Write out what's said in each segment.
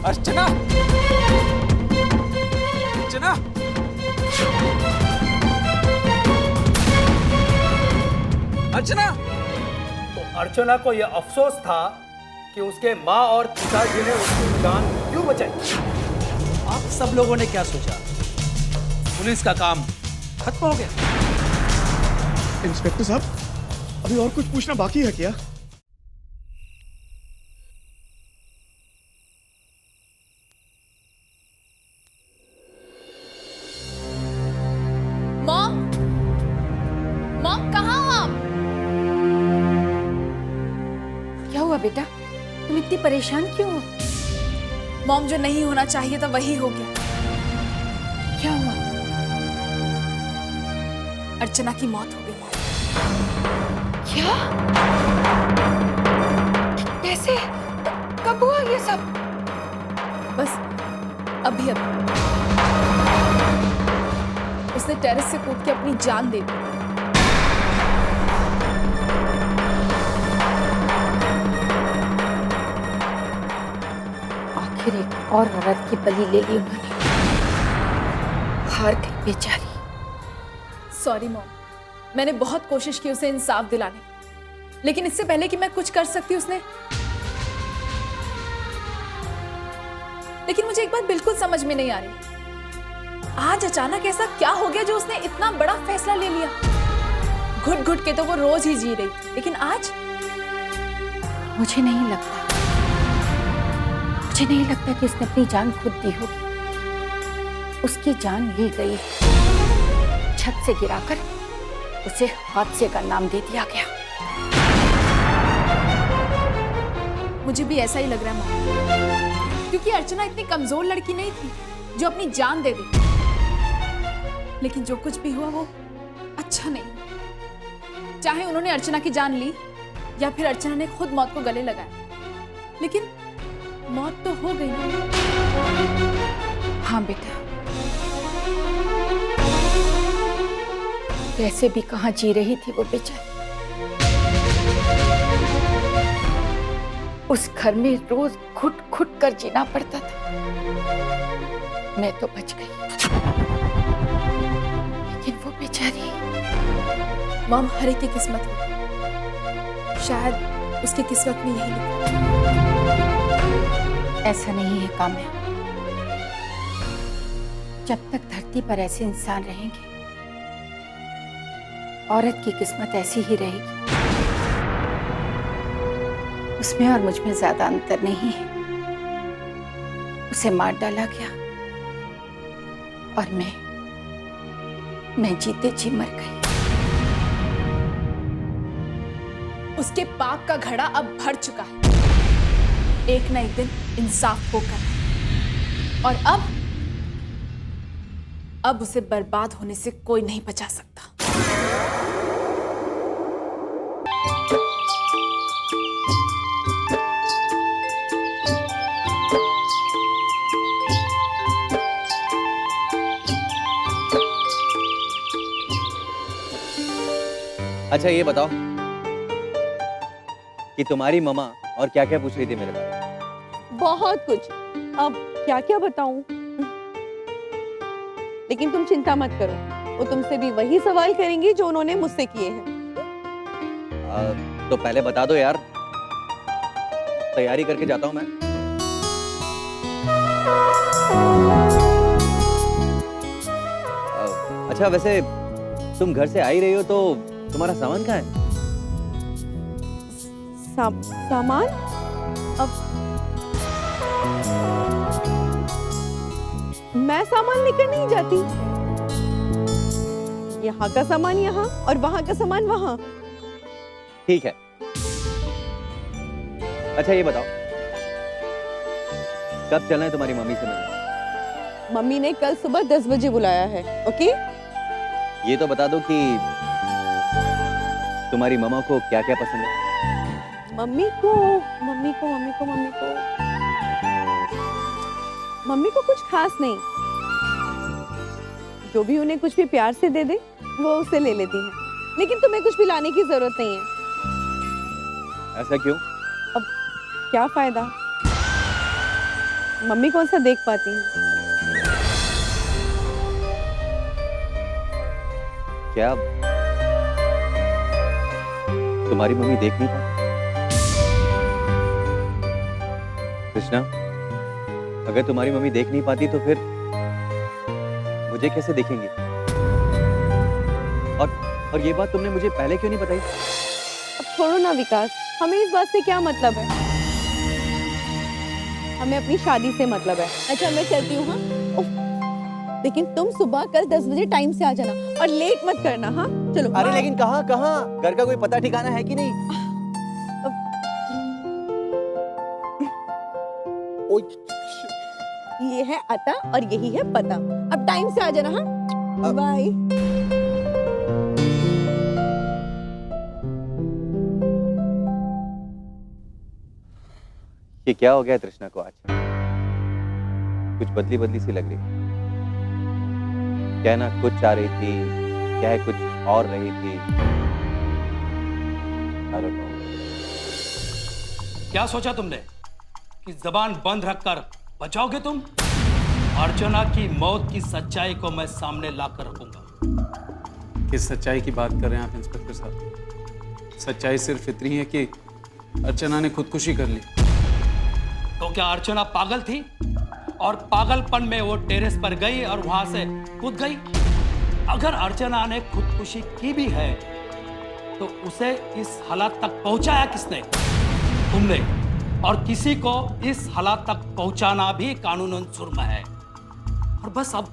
अर्चना, अर्चना, अर्चना। तो अर्चना को यह अफसोस था कि उसके माँ और पिताजी ने उसकी जान क्यों बचाई। आप सब लोगों ने क्या सोचा? पुलिस का काम खत्म हो गया? इंस्पेक्टर साहब, अभी और कुछ पूछना बाकी है क्या? मॉम, मॉम कहाँ हो आप? क्या हुआ बेटा? तुम इतनी परेशान क्यों हो? मॉम, जो नहीं होना चाहिए था वही हो गया। क्या हुआ? अर्चना की मौत हो गई। क्या? कैसे? कब हुआ ये सब? बस अभी उसने टेरेस से कूद के अपनी जान दे दी। आखिर एक और औरत की बलि ले ली उन्होंने। हार गई बेचारी। सॉरी मॉम, मैंने बहुत कोशिश की उसे इंसाफ दिलाने की, लेकिन इससे पहले कि मैं कुछ कर सकती उसने। लेकिन मुझे एक बात बिल्कुल समझ में नहीं आ रही, आज अचानक ऐसा क्या हो गया जो उसने इतना बड़ा फैसला ले लिया। घुट घुट के तो वो रोज ही जी रही थी, लेकिन आज मुझे नहीं लगता कि उसने अपनी जान खुद दी होगी। उसकी जान ली गई, छत से गिराकर उसे हादसे का नाम दे दिया गया। मुझे भी ऐसा ही लग रहा है मॉम, क्योंकि अर्चना इतनी कमजोर लड़की नहीं थी जो अपनी जान दे दे। लेकिन जो कुछ भी हुआ वो अच्छा नहीं। चाहे उन्होंने अर्चना की जान ली या फिर अर्चना ने खुद मौत को गले लगाया, लेकिन मौत तो हो गई ना। हाँ बेटा, वैसे भी कहाँ जी रही थी वो बेचारी। उस घर में रोज घुट घुट कर जीना पड़ता था। मैं तो बच गई, लेकिन वो बेचारी। मॉम, हर एक की किस्मत होती, शायद उसकी किस्मत में यही लिखा। ऐसा नहीं है काम्या। जब तक धरती पर ऐसे इंसान रहेंगे, औरत की किस्मत ऐसी ही रहेगी। उसमें और मुझ में ज्यादा अंतर नहीं है। उसे मार डाला गया और मैं जीते जी मर गई। उसके पाप का घड़ा अब भर चुका है। एक ना एक दिन इंसाफ होकर, और अब उसे बर्बाद होने से कोई नहीं बचा सकता। अच्छा ये बताओ कि तुम्हारी मम्मा और क्या क्या पूछ रही थी मेरे बारे में? बहुत कुछ। अब क्या क्या बताऊं? लेकिन तुम चिंता मत करो, वो तुमसे भी वही सवाल करेंगी जो उन्होंने मुझसे किए हैं। तो पहले बता दो यार, तैयारी करके जाता हूं मैं। अच्छा वैसे तुम घर से आ ही रही हो तो तुम्हारा सामान कहाँ है? सामान? अब मैं सामान लेकर नहीं जाती। यहाँ का सामान यहाँ और वहाँ का सामान वहाँ। ठीक है। अच्छा ये बताओ, कब चलना है तुम्हारी मम्मी से मिलने? मम्मी ने कल सुबह 10 बजे बुलाया है। ओके? ये तो बता दो कि तुम्हारी मम्मा को क्या क्या पसंद है? मम्मी को कुछ खास नहीं। जो भी उन्हें कुछ भी प्यार से दे दे वो उसे ले लेती हैं। लेकिन तुम्हें कुछ भी लाने की जरूरत नहीं है। ऐसा क्यों? अब क्या फायदा? मम्मी कौन सा देख पाती हैं? क्या तुम्हारी मम्मी देख नहीं पाती? कृष्णा, अगर तुम्हारी मम्मी देख नहीं पाती तो फिर मुझे कैसे देखेंगी? और ये बात तुमने मुझे पहले क्यों नहीं बताई? अब छोड़ो ना विकास, हमें इस बात से क्या मतलब है? हमें अपनी शादी से मतलब है। अच्छा मैं चलती हूँ। हाँ लेकिन तुम सुबह कल 10 बजे टाइम से आ जाना और लेट मत करना। हाँ चलो। अरे लेकिन कहाँ कहाँ? घर का कोई पता ठिकाना है कि नहीं? ये है अता और यही है पता। अब टाइम से आ जाना। हाँ बाय। ये क्या हो गया तृष्णा को आज? कुछ बदली बदली सी लग रही। क्या ना कुछ चाह रही थी, क्या है कुछ और रही थी। I don't know. क्या सोचा तुमने कि जबान बंद रखकर बचाओगे तुम? अर्चना की मौत की सच्चाई को मैं सामने लाकर रखूंगा। किस सच्चाई की बात कर रहे हैं आप इंस्पेक्टर साहब? सच्चाई सिर्फ इतनी है कि अर्चना ने खुदकुशी कर ली। तो क्या अर्चना पागल थी और पागलपन में वो टेरेस पर गई और वहां से कूद गई? अगर अर्चना ने खुदकुशी की भी है तो उसे इस हालात तक पहुंचाया किसने? तुमने। और किसी को इस हालात तक पहुंचाना भी कानूनन जुर्म है। और बस अब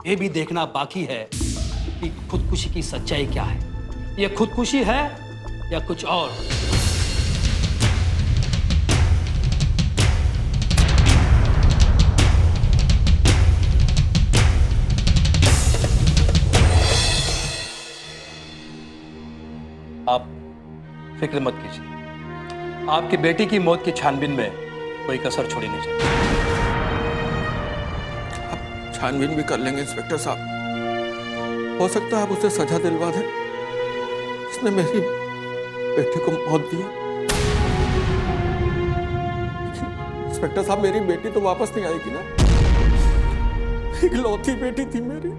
ये भी देखना बाकी है कि खुदकुशी की सच्चाई क्या है। ये खुदकुशी है या कुछ और? आप फिक्र मत कीजिए, आपकी बेटी की मौत की छानबीन में कोई कसर छोड़ी नहीं जाएगी। आप छानबीन भी कर लेंगे इंस्पेक्टर साहब। हो सकता है आप उसे सजा दिलवा दें जिसने मेरी बेटी को मौत दी। इंस्पेक्टर साहब, मेरी बेटी तो वापस नहीं आएगी ना। इकलौती बेटी थी मेरी,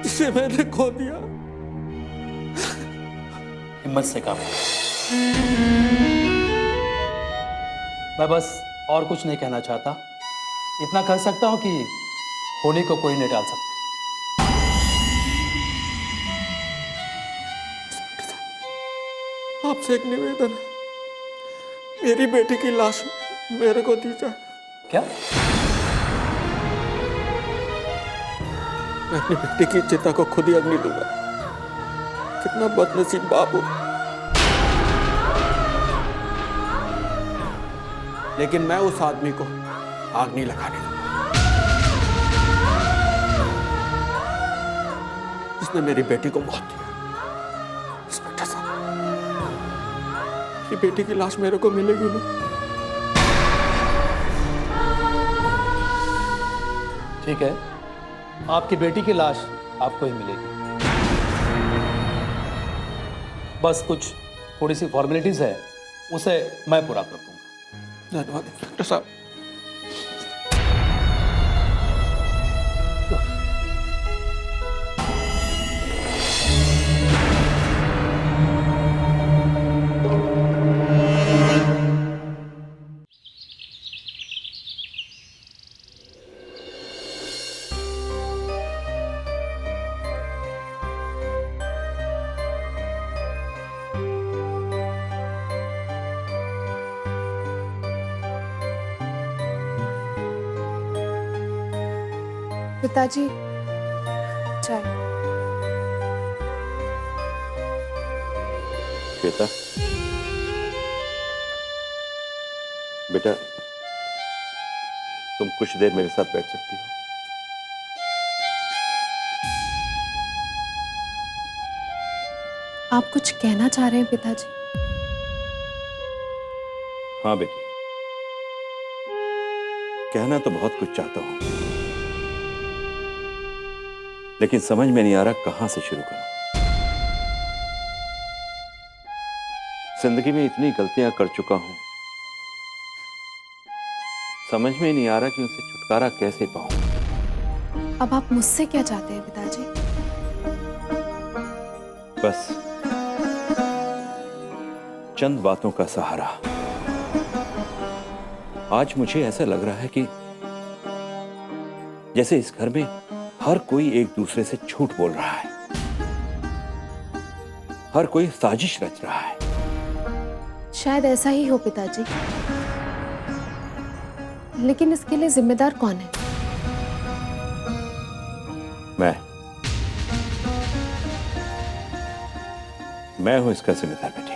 इसे मैंने खो दिया। हिम्मत से काम। मैं बस और कुछ नहीं कहना चाहता, इतना कह सकता हूं कि होली को कोई नहीं टाल सकता। आपसे एक निवेदन है, मेरी बेटी की लाश मेरे को दी जाए। क्या? मैं अपनी बेटी की चिता को खुद ही अग्नि दूंगा। कितना बदनसीब बाप हूं। लेकिन मैं उस आदमी को आग नहीं लगाने दूंगा जिसने मेरी बेटी को मौत दिया। इंस्पेक्टर साहब, ये बेटी की लाश मेरे को मिलेगी नहीं। ठीक है, आपकी बेटी की लाश आपको ही मिलेगी। बस कुछ थोड़ी सी फॉर्मेलिटीज है, उसे मैं पूरा कर दूंगा। धन्यवाद इंस्पेक्टर साहब। पिताजी चाय। श्वेता, बेटा तुम कुछ देर मेरे साथ बैठ सकती हो? आप कुछ कहना चाह रहे हैं पिताजी? हाँ बेटी, कहना तो बहुत कुछ चाहता हूं, लेकिन समझ में नहीं आ रहा कहां से शुरू करूं। जिंदगी में इतनी गलतियां कर चुका हूं समझ में नहीं आ रहा कि उनसे छुटकारा कैसे पाऊं। अब आप मुझसे क्या चाहते हैं पिताजी? बस चंद बातों का सहारा। आज मुझे ऐसा लग रहा है कि जैसे इस घर में हर कोई एक दूसरे से झूठ बोल रहा है, हर कोई साजिश रच रहा है। शायद ऐसा ही हो पिताजी, लेकिन इसके लिए जिम्मेदार कौन है? मैं हूं इसका जिम्मेदार बेटे।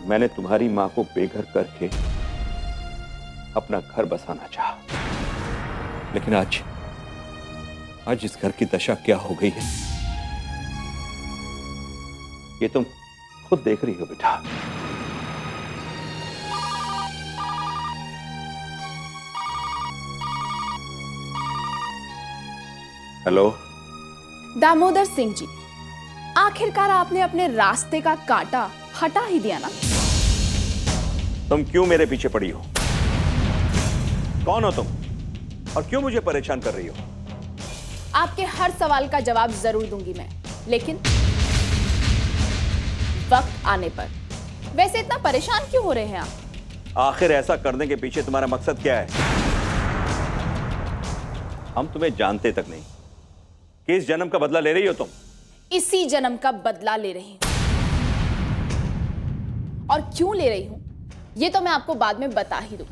मैंने तुम्हारी मां को बेघर करके अपना घर बसाना चाहा, लेकिन आज इस घर की दशा क्या हो गई है ये तुम खुद देख रही हो बेटा। हेलो दामोदर सिंह जी, आखिरकार आपने अपने रास्ते का कांटा हटा ही दिया ना। तुम क्यों मेरे पीछे पड़ी हो? कौन हो तुम और क्यों मुझे परेशान कर रही हो? आपके हर सवाल का जवाब जरूर दूंगी मैं, लेकिन वक्त आने पर। वैसे इतना परेशान क्यों हो रहे हैं आप? आखिर ऐसा करने के पीछे तुम्हारा मकसद क्या है? हम तुम्हें जानते तक नहीं, किस जन्म का बदला ले रही हो तुम? इसी जन्म का बदला ले रही हूं, और क्यों ले रही हूं ये तो मैं आपको बाद में बता ही दूं।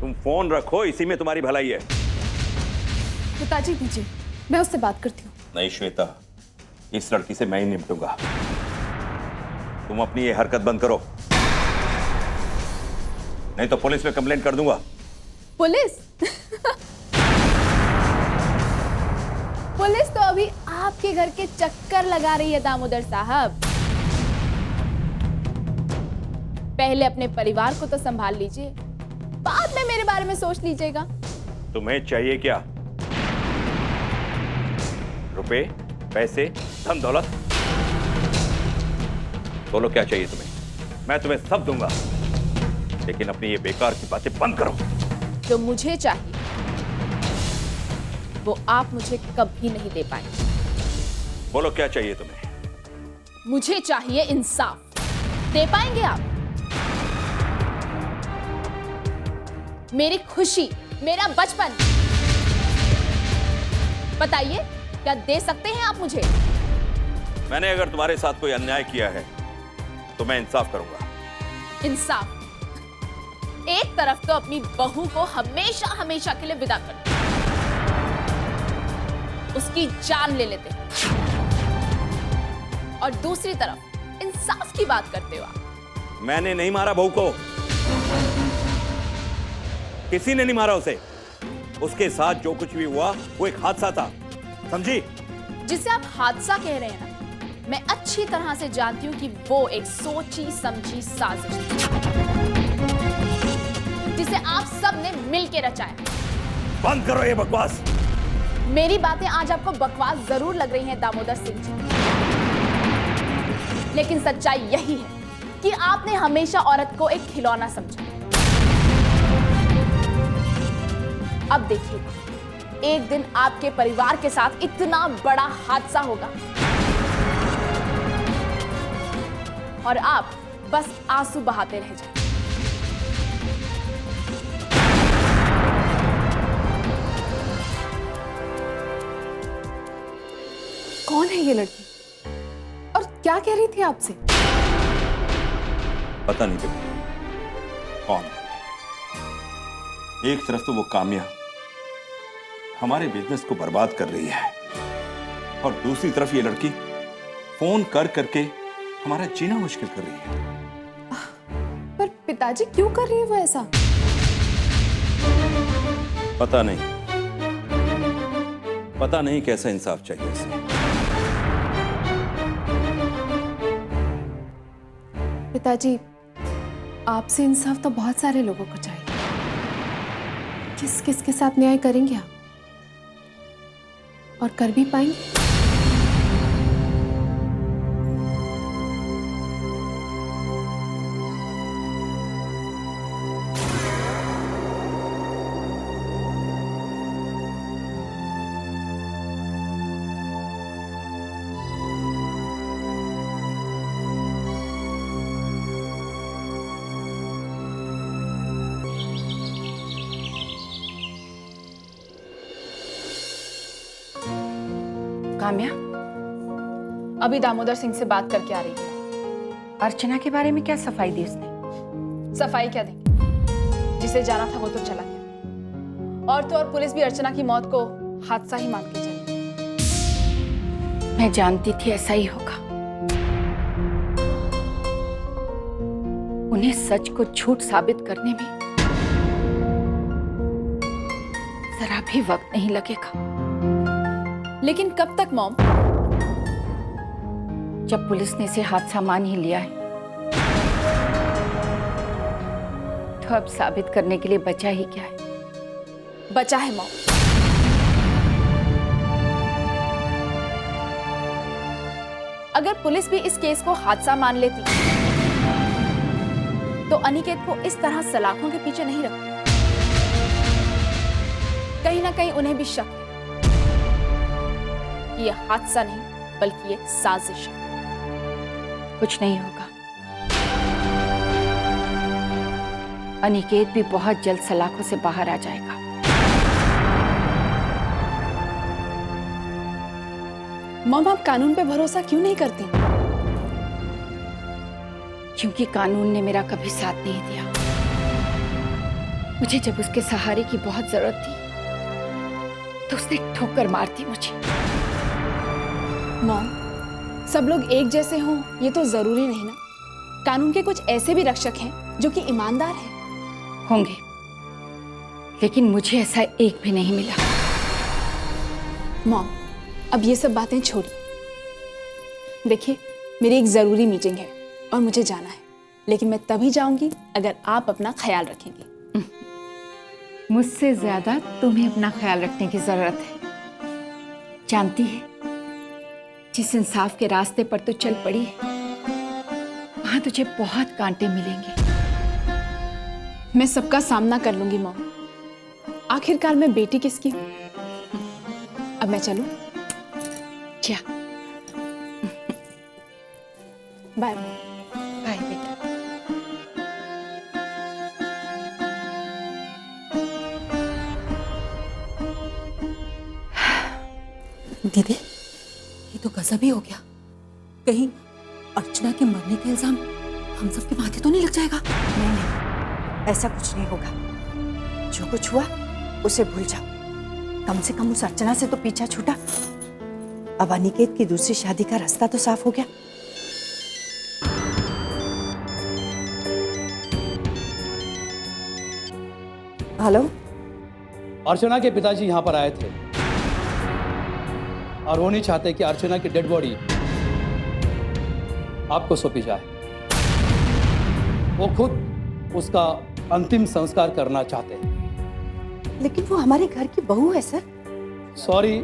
तुम फोन रखो, इसी में तुम्हारी भलाई है। पिताजी दीजिए, मैं उससे बात करती हूँ। नहीं श्वेता, इस लड़की से मैं ही निपटूंगा। तुम अपनी ये हरकत बंद करो, नहीं तो पुलिस में कंप्लेंट कर दूंगा। पुलिस? पुलिस तो अभी आपके घर के चक्कर लगा रही है दामोदर साहब। पहले अपने परिवार को तो संभाल लीजिए, बाद में मेरे बारे में सोच लीजिएगा। तुम्हें चाहिए क्या? रुपए, पैसे, धन दौलत? बोलो क्या चाहिए तुम्हें? मैं तुम्हें सब दूंगा, लेकिन अपनी ये बेकार की बातें बंद करो। जो मुझे चाहिए वो आप मुझे कभी नहीं दे पाएंगे। बोलो क्या चाहिए तुम्हें? मुझे चाहिए इंसाफ। दे पाएंगे आप? मेरी खुशी, मेरा बचपन, बताइए क्या दे सकते हैं आप मुझे? मैंने अगर तुम्हारे साथ कोई अन्याय किया है तो मैं इंसाफ करूंगा। इंसाफ? एक तरफ तो अपनी बहू को हमेशा हमेशा के लिए विदा कर दो, उसकी जान ले लेते, और दूसरी तरफ इंसाफ की बात करते हो आप। मैंने नहीं मारा बहू को, किसी ने नहीं मारा उसे। उसके साथ जो कुछ भी हुआ वो एक हादसा था, समझी? जिसे आप हादसा कह रहे हैं ना, मैं अच्छी तरह से जानती हूँ कि वो एक सोची समझी साजिश थी, जिसे आप सब ने मिलके रचाया। बंद करो ये बकवास। मेरी बातें आज आपको बकवास जरूर लग रही हैं दामोदर सिंह जी, लेकिन सच्चाई यही है कि आपने हमेशा औरत को एक खिलौना समझा। अब देखिए, एक दिन आपके परिवार के साथ इतना बड़ा हादसा होगा और आप बस आंसू बहाते रह जाएं। कौन है ये लड़की और क्या कह रही थी आपसे? पता नहीं बेटा कौन है। एक तरफ तो वो काम्या हमारे बिजनेस को बर्बाद कर रही है, और दूसरी तरफ ये लड़की फोन कर करके हमारा जीना मुश्किल कर रही है। पर पिताजी क्यों कर रही है वो ऐसा? पता नहीं कैसा इंसाफ चाहिए उसे। पिताजी, आपसे इंसाफ तो बहुत सारे लोगों को चाहिए। किस किस के साथ न्याय करेंगे आप, और कर भी पाएंगे? काम्या, अभी दामोदर सिंह से बात करके आ रही थी। अर्चना के बारे में क्या सफाई दी उसने? सफाई क्या देंगे, जिसे जाना था वो तो चला गया। और तो और पुलिस भी अर्चना की मौत को हादसा ही मान के चली। मैं जानती थी ऐसा ही होगा। उन्हें सच को झूठ साबित करने में जरा भी वक्त नहीं लगेगा। लेकिन कब तक मॉम? जब पुलिस ने इसे हादसा मान ही लिया है तो अब साबित करने के लिए बचा ही क्या है? बचा है मॉम। अगर पुलिस भी इस केस को हादसा मान लेती तो अनिकेत को इस तरह सलाखों के पीछे नहीं रखती। कहीं ना कहीं उन्हें भी शक है कि यह हादसा नहीं बल्कि एक साजिश है। कुछ नहीं होगा। अनिकेत भी बहुत जल्द सलाखों से बाहर आ जाएगा। मॉम, आप कानून पे भरोसा क्यों नहीं करती? क्योंकि कानून ने मेरा कभी साथ नहीं दिया। मुझे जब उसके सहारे की बहुत जरूरत थी तो उसने ठोकर मार दी मुझे। मॉम, सब लोग एक जैसे हों ये तो जरूरी नहीं ना। कानून के कुछ ऐसे भी रक्षक हैं जो कि ईमानदार हैं। होंगे, लेकिन मुझे ऐसा एक भी नहीं मिला। मॉम, अब ये सब बातें छोड़िए। देखिए, मेरी एक जरूरी मीटिंग है और मुझे जाना है, लेकिन मैं तभी जाऊंगी अगर आप अपना ख्याल रखेंगे। मुझसे ज्यादा तुम्हें अपना ख्याल रखने की जरूरत है। जानती है, जिस इंसाफ के रास्ते पर तू चल पड़ी है वहां तुझे बहुत कांटे मिलेंगे। मैं सबका सामना कर लूंगी मॉम। आखिरकार मैं बेटी किसकी हूँ। अब मैं चलूं? क्या? बाय। बाय बेटा। दीदी, ये तो गजब ही हो गया। कहीं अर्चना के मरने का इल्जाम हम सबके माथे तो नहीं लग जाएगा? नहीं, ऐसा कुछ नहीं होगा। जो कुछ हुआ उसे भूल जाओ। कम से कम उस अर्चना से तो पीछा छूटा। अब अनिकेत की दूसरी शादी का रास्ता तो साफ हो गया। हेलो, अर्चना के पिताजी यहाँ पर आए थे और वो नहीं चाहते कि अर्चना की डेड बॉडी आपको सौंपी जाए। वो खुद उसका अंतिम संस्कार करना चाहते हैं। लेकिन वो हमारे घर की बहू है सर। सॉरी,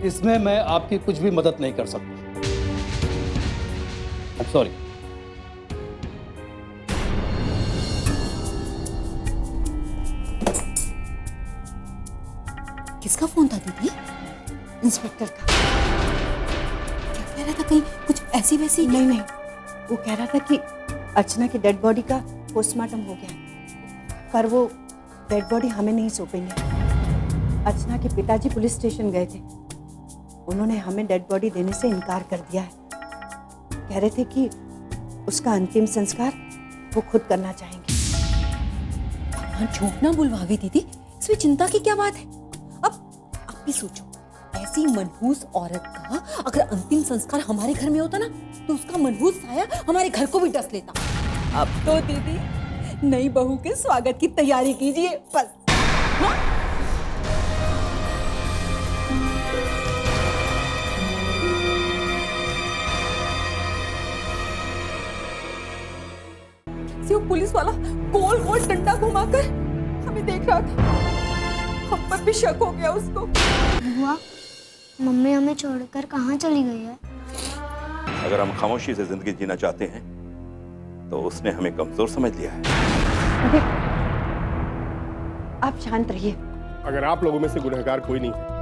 इसमें मैं आपकी कुछ भी मदद नहीं कर सकता। सॉरी। किसका फोन था दीदी? इंस्पेक्टर का। क्या कह रहा था? कहीं कुछ ऐसी वैसी? नहीं, वो कह रहा था कि अर्चना की डेड बॉडी का पोस्टमार्टम हो गया, पर वो डेड बॉडी हमें नहीं सौंपेंगे। अर्चना के पिताजी पुलिस स्टेशन गए थे। उन्होंने हमें डेड बॉडी देने से इनकार कर दिया है। कह रहे थे कि उसका अंतिम संस्कार वो खुद करना चाहेंगे। भगवान झूठ ना बुलवावे दीदी, इसमें चिंता की क्या बात है? अब आप भी सोचो, ऐसी मनहूस औरत का अगर अंतिम संस्कार हमारे घर में होता ना तो उसका मनहूस साया हमारे घर को भी डस लेता। अब तो दीदी नई बहू के स्वागत की तैयारी कीजिए बस। हाँ? वो पुलिस वाला गोल गोल डंडा घुमाकर हमें देख रहा था। हम पर भी शक हो गया उसको। बुआ, मम्मी हमें छोड़कर कहाँ चली गई है? अगर हम खामोशी से जिंदगी जीना चाहते हैं तो उसने हमें कमजोर समझ लिया है। आप शांत रहिए। अगर आप लोगों में से गुनहगार कोई नहीं है